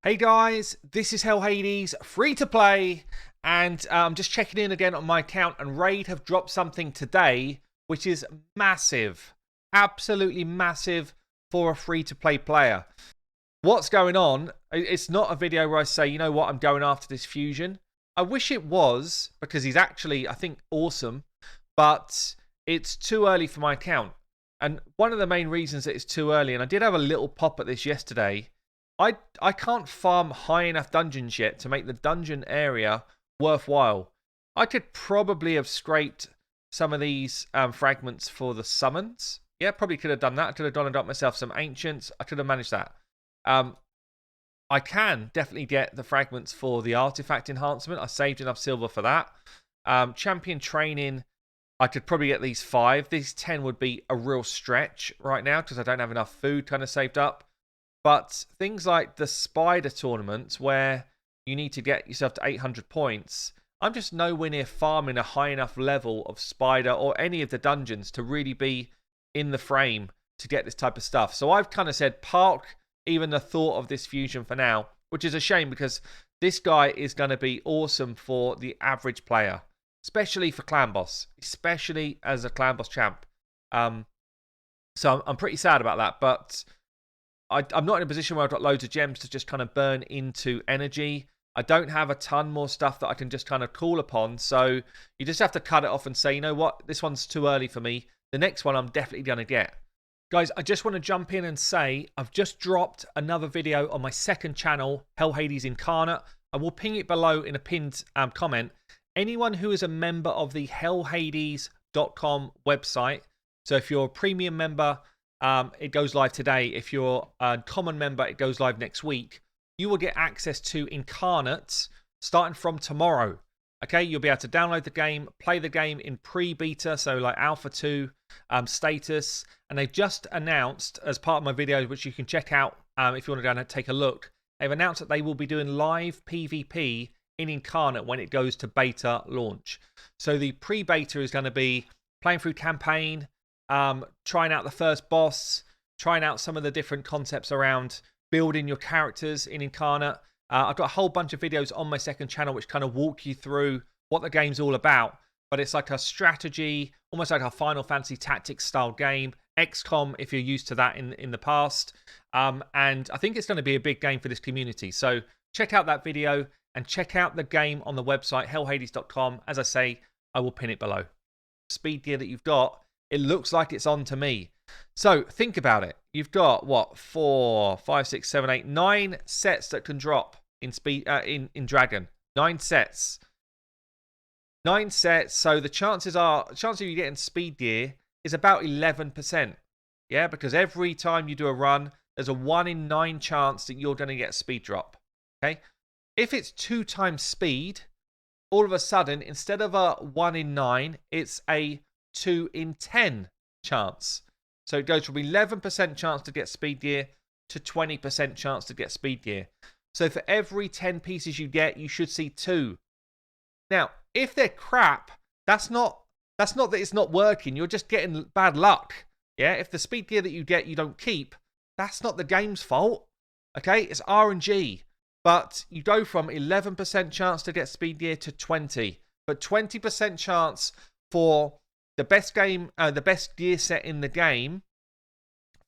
Hey guys, this is Hell Hades, free to play, and I'm just checking in again on my account, and Raid have dropped something today, which is massive, absolutely massive for a free to play player. What's going on? It's not a video where I say, you know what, I'm going after this fusion. I wish it was, because he's actually, I think, awesome, but it's too early for my account. And one of the main reasons that it's too early, and I did have a little pop at this yesterday, I can't farm high enough dungeons yet to make the dungeon area worthwhile. I could probably have scraped some of these fragments for the summons. Yeah, probably could have done that. I could have done and got myself some ancients. I could have managed that. I can definitely get the fragments for the artifact enhancement. I saved enough silver for that. Champion training, I could probably get these 5. These 10 would be a real stretch right now because I don't have enough food kind of saved up. But things like the spider tournaments where you need to get yourself to 800 points, I'm just nowhere near farming a high enough level of spider or any of the dungeons to really be in the frame to get this type of stuff. So I've kind of said park even the thought of this fusion for now, which is a shame because this guy is going to be awesome for the average player, especially for clan boss, especially as a clan boss champ. So I'm pretty sad about that, but I'm not in a position where I've got loads of gems to just kind of burn into energy. I don't have a ton more stuff that I can just kind of call upon. So you just have to cut it off and say, you know what, this one's too early for me. The next one I'm definitely going to get. Guys, I just want to jump in and say I've just dropped another video on my second channel, Hell Hades Incarnate. I will ping it below in a pinned comment. Anyone who is a member of the hellhades.com website, so if you're a premium member, it goes live today. If you're a common member, it goes live next week. You will get access to Incarnate starting from tomorrow. Okay, you'll be able to download the game, play the game in pre-beta, so like Alpha 2 status. And they've just announced, as part of my video, which you can check out if you want to go and take a look, they've announced that they will be doing live PvP in Incarnate when it goes to beta launch. So the pre-beta is going to be playing through campaign, trying out the first boss, trying out some of the different concepts around building your characters in Incarnate. I've got a whole bunch of videos on my second channel which kind of walk you through what the game's all about. But it's like a strategy, almost like a Final Fantasy Tactics style game. XCOM, if you're used to that in the past. And I think it's going to be a big game for this community. So check out that video and check out the game on the website, hellhades.com. As I say, I will pin it below. Speed gear that you've got, it looks like it's on to me. So think about it. You've got what, 4, 5, 6, 7, 8, 9 sets that can drop in speed in Dragon. 9 sets. 9 sets. So the chance of you getting speed gear is about 11%. Yeah, because every time you do a run, there's a 1 in 9 chance that you're going to get a speed drop. Okay, if it's 2 times speed, all of a sudden instead of a 1 in 9, it's a 2 in 10 chance. So it goes from 11% chance to get speed gear to 20% chance to get speed gear. So for every 10 pieces you get, you should see 2. Now, if they're crap, that's not that it's not working. You're just getting bad luck. Yeah, if the speed gear that you get you don't keep, that's not the game's fault. Okay, it's RNG. But you go from 11% chance to get speed gear to 20. But 20% chance for the best gear set in the game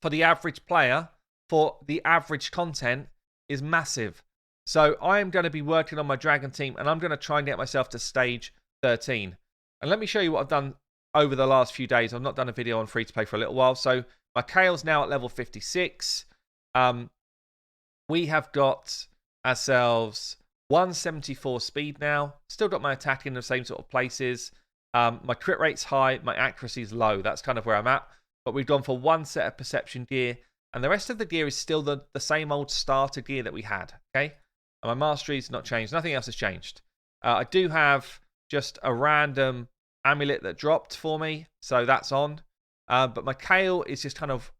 for the average player, for the average content, is massive. So I am going to be working on my Dragon team, and I'm going to try and get myself to stage 13. And let me show you what I've done over the last few days. I've not done a video on free to play for a little while. So my Kale's now at level 56. We have got ourselves 174 speed now. Still got my attack in the same sort of places. My crit rate's high, my accuracy is low. That's kind of where I'm at. But we've gone for 1 set of perception gear, and the rest of the gear is still the same old starter gear that we had. Okay, and my mastery's not changed. Nothing else has changed. I do have just a random amulet that dropped for me, so that's on. But my Kale is just kind of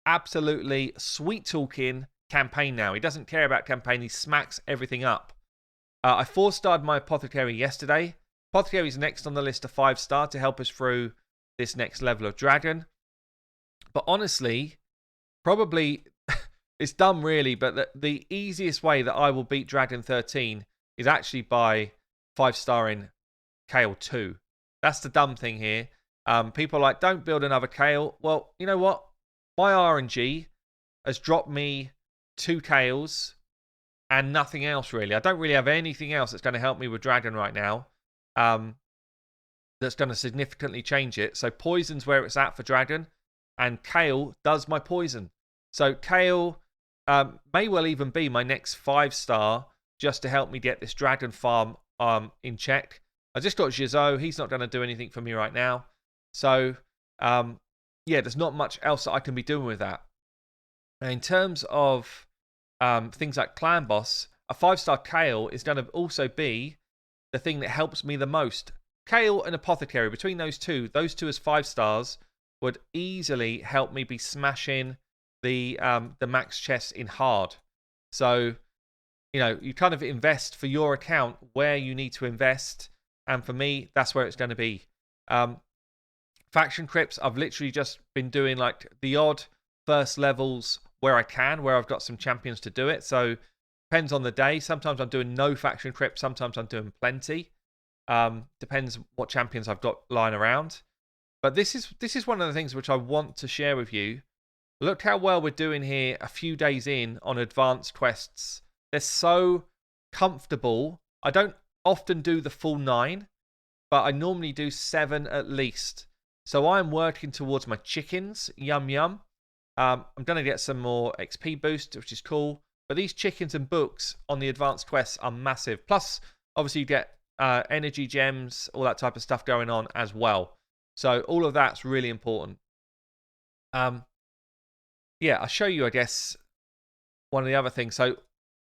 absolutely sweet talking campaign now. He doesn't care about campaign. He smacks everything up. I 4-starred my apothecary yesterday. Apothecary is next on the list of 5-star to help us through this next level of Dragon. But honestly, probably it's dumb really, but the easiest way that I will beat Dragon 13 is actually by 5-starring Kale 2. That's the dumb thing here. People are like, don't build another Kale. Well, you know what? My RNG has dropped me 2 Kales and nothing else really. I don't really have anything else that's going to help me with Dragon right now. That's going to significantly change it. So Poison's where it's at for Dragon, and Kale does my Poison. So Kale may well even be my next 5-star just to help me get this Dragon farm in check. I just got Jizo. He's not going to do anything for me right now. So, yeah, there's not much else that I can be doing with that. Now, in terms of things like Clan Boss, a 5-star Kale is going to also be the thing that helps me the most. Kale and Apothecary, between those two as 5 stars would easily help me be smashing the max chest in hard. So, you know, you kind of invest for your account where you need to invest. And for me, that's where it's going to be. Faction Crypts, I've literally just been doing like the odd first levels where I can, where I've got some champions to do it. So, depends on the day. Sometimes I'm doing no Faction Crypts. Sometimes I'm doing plenty. Depends what champions I've got lying around. But this is one of the things which I want to share with you. Look how well we're doing here a few days in on advanced quests. They're so comfortable. I don't often do the full 9, but I normally do 7 at least. So I'm working towards my chickens. Yum, yum. I'm going to get some more XP boost, which is cool. But these chickens and books on the advanced quests are massive. Plus, obviously, you get energy gems, all that type of stuff going on as well. So all of that's really important. Yeah, I'll show you, I guess, one of the other things. So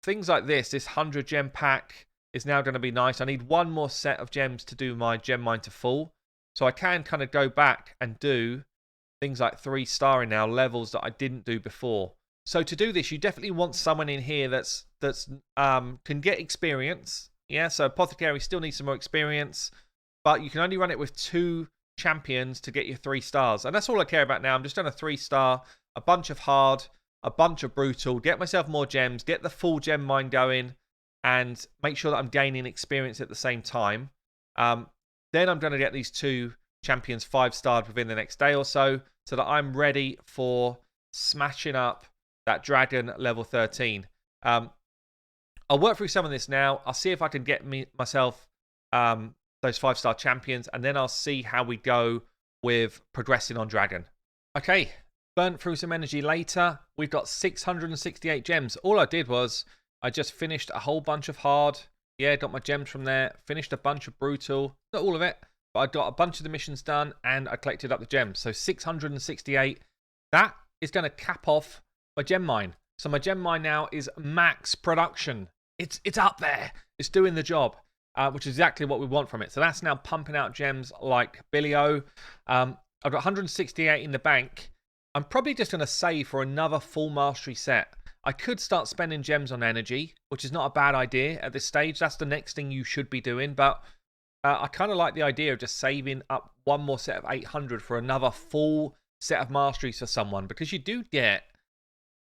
things like this 100 gem pack is now going to be nice. I need one more set of gems to do my gem mine to full. So I can kind of go back and do things like 3-starring now, levels that I didn't do before. So to do this, you definitely want someone in here that's can get experience. Yeah, so Apothecary still needs some more experience, but you can only run it with 2 champions to get your 3 stars. And that's all I care about now. I'm just on a 3-star, a bunch of hard, a bunch of brutal, get myself more gems, get the full gem mine going, and make sure that I'm gaining experience at the same time. Then I'm going to get these 2 champions 5-starred within the next day or so that I'm ready for smashing up that Dragon level 13. I'll work through some of this now. I'll see if I can get myself those 5-star champions, and then I'll see how we go with progressing on Dragon. Okay, burnt through some energy later. We've got 668 gems. All I did was I just finished a whole bunch of hard. Yeah, got my gems from there. Finished a bunch of brutal. Not all of it, but I got a bunch of the missions done, and I collected up the gems. So 668. That is going to cap off my gem mine. So my gem mine now is max production. It's up there. It's doing the job, which is exactly what we want from it. So that's now pumping out gems like Billy-O. I've got 168 in the bank. I'm probably just going to save for another full mastery set. I could start spending gems on energy, which is not a bad idea at this stage. That's the next thing you should be doing. But I kind of like the idea of just saving up one more set of 800 for another full set of masteries for someone. Because you do get,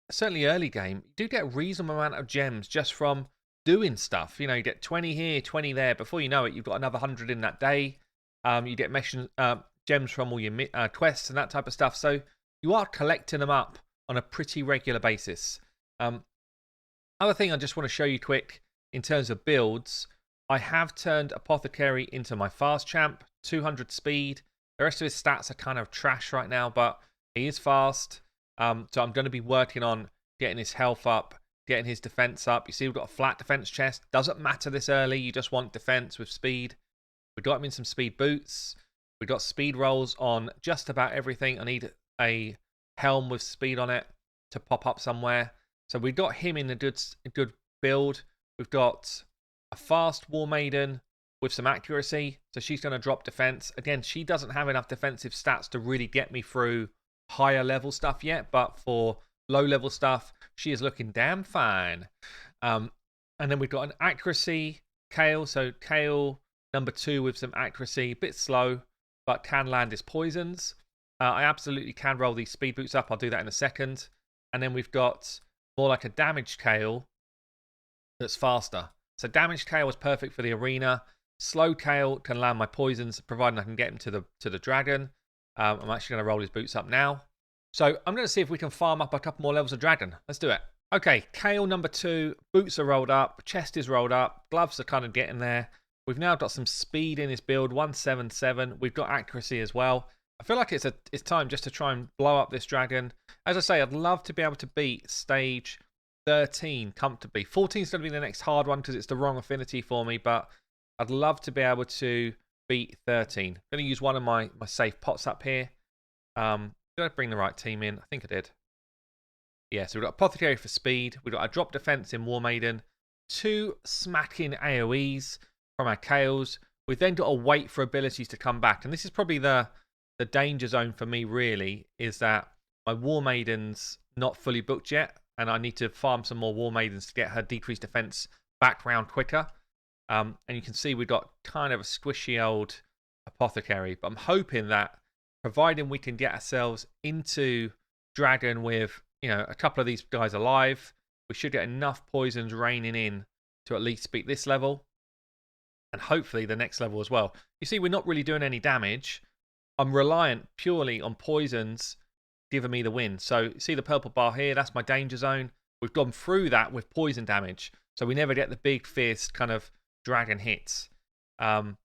certainly early game, you do get a reasonable amount of gems just from doing stuff. You know, you get 20 here, 20 there. Before you know it, you've got another 100 in that day. You get gems from all your quests and that type of stuff. So you are collecting them up on a pretty regular basis. Other thing I just want to show you quick in terms of builds, I have turned Apothecary into my fast champ, 200 speed. The rest of his stats are kind of trash right now, but he is fast. So I'm going to be working on getting his health up, getting his defense up. You see, we've got a flat defense chest. Doesn't matter this early. You just want defense with speed. We got him in some speed boots. We got speed rolls on just about everything. I need a helm with speed on it to pop up somewhere. So we got him in a good build. We've got a fast War Maiden with some accuracy. So she's going to drop defense. Again, she doesn't have enough defensive stats to really get me through higher level stuff yet. But for low level stuff, she is looking damn fine. And then we've got an accuracy Kale. So Kale number 2 with some accuracy. A bit slow, but can land his poisons. I absolutely can roll these speed boots up. I'll do that in a second. And then we've got more like a damaged Kale that's faster. So damaged Kale is perfect for the arena. Slow Kale can land my poisons, providing I can get him to the dragon. I'm actually going to roll his boots up now. So I'm going to see if we can farm up a couple more levels of dragon. Let's do it. Okay, Kale number 2. Boots are rolled up. Chest is rolled up. Gloves are kind of getting there. We've now got some speed in his build, 177. We've got accuracy as well. I feel like it's time just to try and blow up this dragon. As I say, I'd love to be able to beat stage 13 comfortably. 14 is going to be the next hard one because it's the wrong affinity for me, but I'd love to be able to beat 13. I'm going to use one of my safe pots up here. Did I bring the right team in? I think I did. Yeah, so we've got Apothecary for speed. We've got a drop defense in War Maiden. 2 smacking AoEs from our Kales. We've then got to wait for abilities to come back. And this is probably the danger zone for me, really, is that my War Maiden's not fully booked yet. And I need to farm some more War Maidens to get her decreased defense back round quicker. And you can see we've got kind of a squishy old Apothecary. But I'm hoping that, providing we can get ourselves into Dragon with, you know, a couple of these guys alive, we should get enough poisons raining in to at least beat this level. And hopefully the next level as well. You see, we're not really doing any damage. I'm reliant purely on poisons giving me the win. So see the purple bar here? That's my danger zone. We've gone through that with poison damage. So we never get the big, fierce kind of dragon hits. And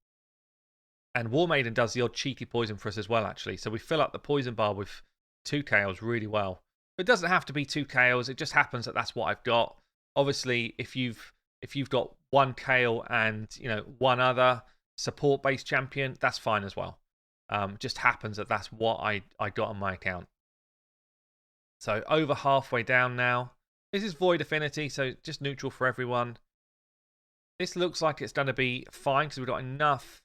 War Maiden does the odd cheeky poison for us as well, actually. So we fill up the poison bar with 2 Kales really well. It doesn't have to be 2 Kales. It just happens that that's what I've got. Obviously, if you've got 1 Kale and, you know, one other support-based champion, that's fine as well. Just happens that that's what I got on my account. So over halfway down now. This is Void Affinity, so just neutral for everyone. This looks like it's going to be fine because we've got enough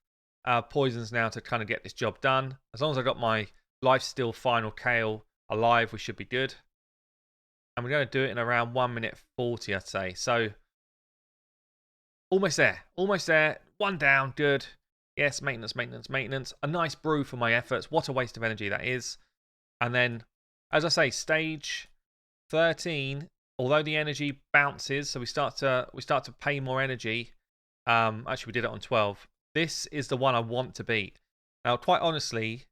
poisons now to kind of get this job done. As long as I got my Lifesteal final Kale alive, we should be good. And we're going to do it in around 1 minute 40, I'd say. So almost there. Almost there. 1 down. Good. Yes, maintenance, maintenance, maintenance. A nice brew for my efforts. What a waste of energy that is. And then, as I say, stage 13, although the energy bounces, so we start to pay more energy. Actually, we did it on 12. This is the one I want to beat. Now, quite honestly,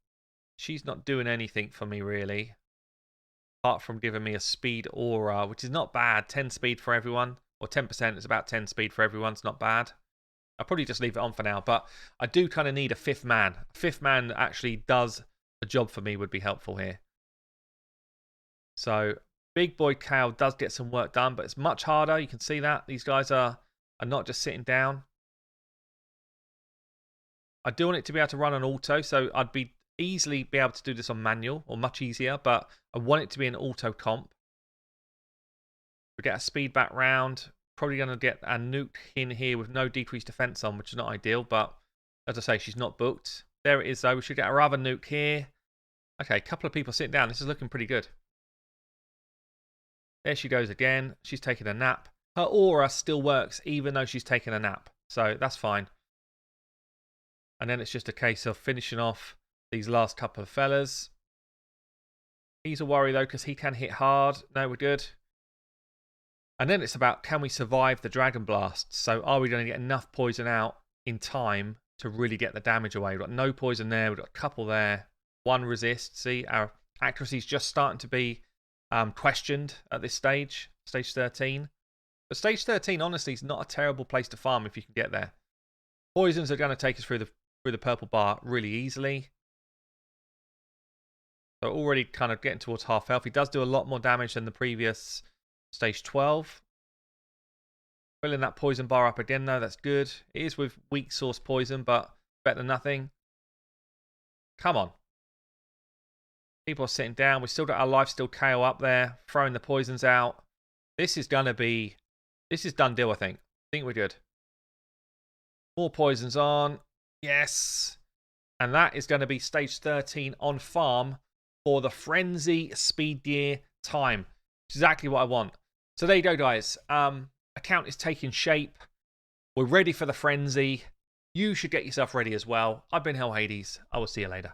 she's not doing anything for me, really. Apart from giving me a speed aura, which is not bad. 10 speed for everyone. Or 10% is about 10 speed for everyone. It's not bad. I'll probably just leave it on for now. But I do kind of need a 5th man. A 5th man that actually does a job for me would be helpful here. So, Big Boy Kale does get some work done. But it's much harder. You can see that. These guys are not just sitting down. I do want it to be able to run on auto. So, I'd be easily be able to do this on manual, or much easier, but I want it to be an auto comp. We get a speed back round. Probably going to get a nuke in here with no decreased defense on, which is not ideal, but as I say, she's not booked. There it is, though. We should get our other nuke here. Okay, a couple of people sitting down. This is looking pretty good. There she goes again. She's taking a nap. Her aura still works even though she's taken a nap, so that's fine. And then it's just a case of finishing off these last couple of fellas. He's a worry, though, because he can hit hard. No, we're good. And then it's about, can we survive the Dragon Blast? So are we going to get enough poison out in time to really get the damage away? We've got no poison there. We've got a couple there. 1 resist. See, our accuracy is just starting to be questioned at this stage. Stage 13. But stage 13, honestly, is not a terrible place to farm if you can get there. Poisons are going to take us through the purple bar really easily. So already kind of getting towards half health. He does do a lot more damage than the previous stage 12. Filling that poison bar up again, though. That's good. It is with weak source poison, but better than nothing. Come on. People are sitting down. We've still got our Lifesteal Kale up there. Throwing the poisons out. This is going to be... This is done deal, I think. I think we're good. More poisons on. Yes. And that is going to be stage 13 on farm for the Frenzy Speed Gear time. Exactly what I want. So there you go, guys. Account is taking shape. We're ready for the Frenzy. You should get yourself ready as well. I've been Hell Hades. I will see you later.